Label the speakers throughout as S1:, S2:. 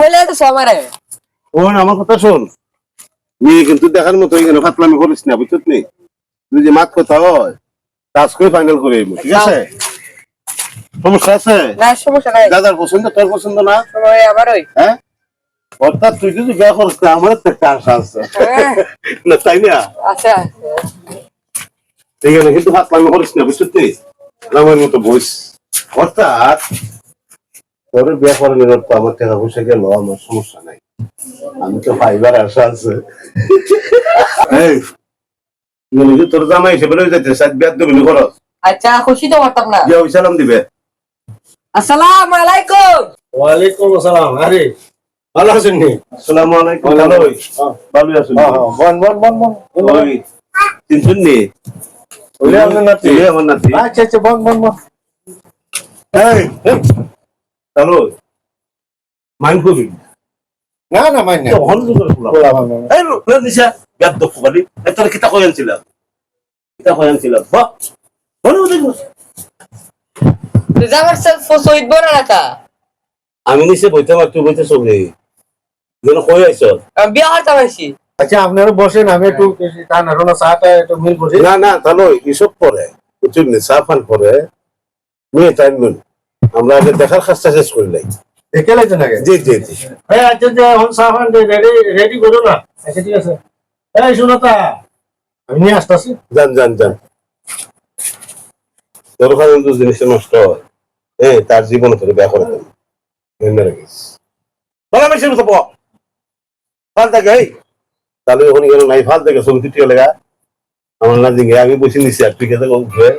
S1: কইলে তো সমারে
S2: ওন আমার কথা শোন মেয়ে কিন্তু দেখার মতো এখানে ফাতলামি করিস না বুঝছিস নি তুই যে মাত কথা হয় কাজ করে ফাইনাল করে আইবো, ঠিক আছে? সমস্যা আছে?
S1: না সমস্যা নাই
S2: দাদার পছন্দ তোর পছন্দ না?
S1: সময় আমার ওই
S2: হ্যাঁ অর্থাৎ তুই যদি বিয়ে করিস না আমার তো একটা আশা আছে না তাই না?
S1: আচ্ছা
S2: এখানে কিন্তু ফাতলামি করিস না বুঝছিস নি আমার মতো বইস অর্থাৎ তোর বিয়ে করে নিল তো আমার টাকা পয়সা গেল আমার সমস্যা নাই আমি তো পাইবার আশা আছে এই নিজে তোর জামাই হিসেবে লই যাইতে সাত বিয়ার দেবি করো
S1: আচ্ছা খুশি তো করতাম না
S2: যে ওই সালাম দিবে
S1: আসসালামু আলাইকুম
S3: ওয়ালাইকুম আসসালাম। আরে ভালো আছেন নি?
S2: আসসালামু আলাইকুম ভালোই ভালোই আছেন
S3: বন বন বন বন
S2: ওই তিনজন নি
S3: ওই আপনার নাতি?
S2: ওই আমার নাতি
S3: আচ্ছা আচ্ছা বন বন বন।
S2: এই হ্যালো মাইন্ড করবি
S3: না না মাইন না।
S2: হন করে খোলা
S3: বলা ভালো না।
S2: এই লো নিশা গাদ দক্ষ বালি তোর কিতা কইছিলাম বাহ বলো দেখো
S1: তুই আমার সেলফ সইদ বনা না তা
S2: আমি নিচে বইতে পার তুই বইতে সব নেই যেন কই আইছ
S1: আমি বিয়া করতাম আইছি
S3: আচ্ছা আপনারা বসেন আমি একটু টানা টানা চাটা একটু মিল বসি।
S2: না না তাহলে এসব পরে বুঝলি না সাফান পরে মেয়ে টাইম নুন আমরা আগে দেখার কাজটা শেষ করি নাই
S3: দেখে লাইছেন আগে?
S2: জি জি জি
S3: হ্যাঁ আচ্ছা আচ্ছা এখন সাফান রেডি রেডি করো না। আচ্ছা ঠিক আছে। এই শুনো তা আমি নিয়ে আসতেছি।
S2: যান যান যান তোর কারণে তো জিনিসটা নষ্ট হয় তার জীবনে তোর বিয়া করে দেন মেনে রাখিস বলা মেশিন তো ফাল থাকে তাহলে ওখানে গেল নাই ফাল থেকে ছবি তুটি লেগা আমার না দিকে আমি বসে নিছি আর ঠিক আছে ঘুরে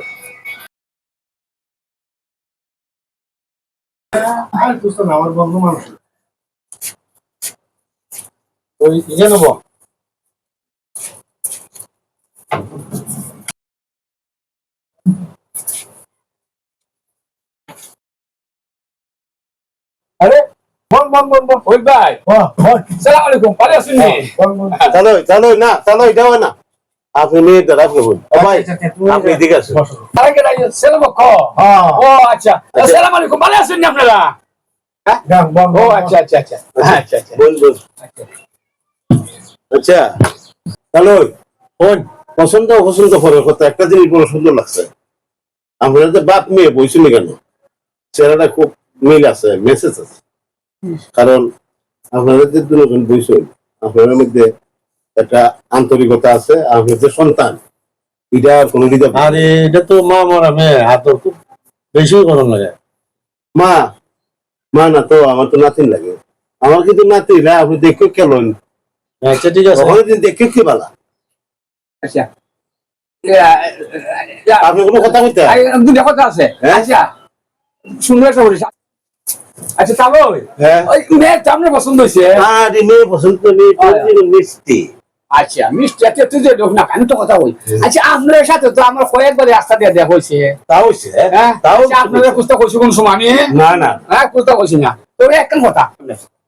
S3: আর বুঝতো না আমার বন্ধু মানুষ ওই ইয়ে নেবো। আরে বল বল বল বল
S4: ওই ভাই
S3: বল বল
S4: সালাম আলাইকুম ভালো আছেন নি?
S3: বল বল।
S2: চালো না চালো এটাও না আপনি মেয়ে দাঁড়া করুন ভাই আপনি এদিকে আসুন
S4: তারা কে রাই সেলাম ক
S3: হ্যাঁ
S4: ও আচ্ছা আসসালামু আলাইকুম ভালো আছেন নি আপনারা?
S3: গান বল
S4: ও
S3: বল,
S4: আচ্ছা আচ্ছা আচ্ছা আচ্ছা আচ্ছা
S2: বল বল আচ্ছা হ্যালো
S3: বল।
S2: পছন্দ অপছন্দ করার কথা একটা জিনিস বড় সুন্দর লাগছে আমরা যে বাপ মেয়ে বইছিনি কেন চেহারাটা খুব মিল আছে মেসেজ আছে কারণ আপনাদের যে দুজন বইছেন আপনাদের মধ্যে একটা আন্তরিকতা আছে আপনাদের সন্তান এটা কোনো দিকে
S3: আরে এটা তো মা মরা মেয়ে হাত খুব বেশি গরম লাগে।
S2: মা মা না তো আমার তো নাতিন লাগে আমার কিন্তু নাতি না আপনি দেখে কেলেন
S3: আচ্ছা ঠিক আছে।
S2: ওখানে দেখে কি বালা
S4: আচ্ছা
S2: আপনি কোনো কথা বলতে
S4: দুটা কথা আছে
S2: হ্যাঁ?
S4: আচ্ছা সুন্দর একটা বলিস আচ্ছা তাহলে
S2: হ্যাঁ
S4: ওই মেয়ে আপনার পছন্দ হয়েছে
S2: আরে মেয়ে পছন্দ মেয়ে মিষ্টি
S4: আচ্ছা মিষ্টি আচ্ছা তুই যে লোক না আমি তো কথা বলি আচ্ছা আপনার সাথে তো আমার কয়েকবার রাস্তা দিয়ে দেখা হয়েছে
S2: তা হইছে
S4: হ্যাঁ
S2: তাও
S4: আচ্ছা, আপনাদের কুস্তা করছি কোন সময় আমি
S2: না না
S4: হ্যাঁ কুস্তা করছি না তো একটা কথা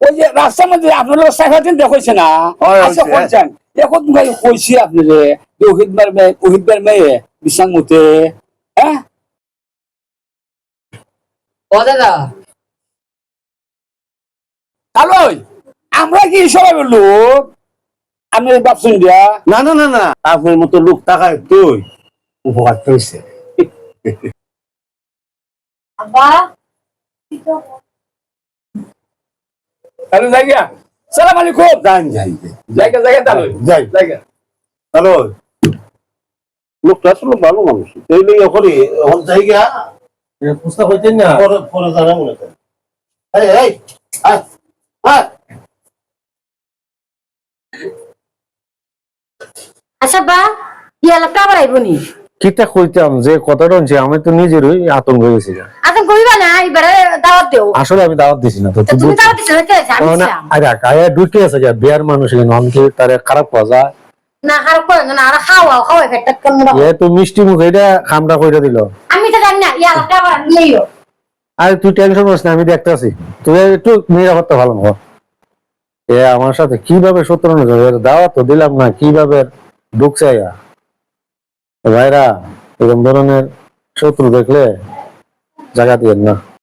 S4: ওই যে রাস্তার মধ্যে আপনারা সাইফাতেন দেখেছে না
S2: হয়,
S4: আচ্ছা
S2: হয়েছে।
S4: বলছেন এখন ভাই কইছি আপনারে যে ওহিদবার মেয়ে বিশাং মতে হ্যাঁ
S1: ও দাদা
S4: হ্যালো আমরা কি সবাই লোক আপনি ভাবছেন দিয়া
S2: না না না না আপনার মতো লোক টাকায় তুই উপকার হয়েছে
S1: আব্বা
S4: তাহলে জায়গা সালাম আলাইকুম
S2: যান যাই
S4: জায়গা জায়গা তাহলে
S2: যাই
S4: জায়গা
S2: হ্যালো লোকটা আসলে ভালো মানুষ এই নেই ওখানে ওখান জায়গা
S3: পুস্তক হইতেন না
S2: পরে পরে জানা মনে করেন এই এই আয় আয়
S5: আচ্ছা বা ইয়ালাকা আবার আইবনি
S3: কিতা কইতাম যে কথাটা হচ্ছে আমি তো নিজেরই আতঙ্ক হয়ে গেছি।
S5: আচ্ছা কইবা না এবারে দাওয়াত দেও
S3: আসলে আমি দাওয়াত দিছি না তো
S5: তা তুমি দাওয়াত দিছ না কে আমি
S3: না
S5: ছিলাম
S3: আরে কায়া ঢুকে আছে যা বিয়ার মানুষ এখানে অনেকে তার খারাপ পাওয়া যায়
S5: না আর কই না আর খাওয়া খাওয়া ফেটটা কোন না
S3: এ তো মিষ্টি মুখ এটা খামটা কইরা দিল।
S5: আমি তো জানি না ইয়ালাকা আবার নিও
S3: আরে তুই টেনশন করিস না আমি দেখতেছি তুই একটু নিরাপত্তা ভালো কর। এ আমার সাথে কিভাবে শত্রুতা করে দাওয়াত তো দিলাম না কিভাবে ঢুকছে ভাইরা এরকম ধরনের শত্রু দেখলে জায়গা দিয়েন না।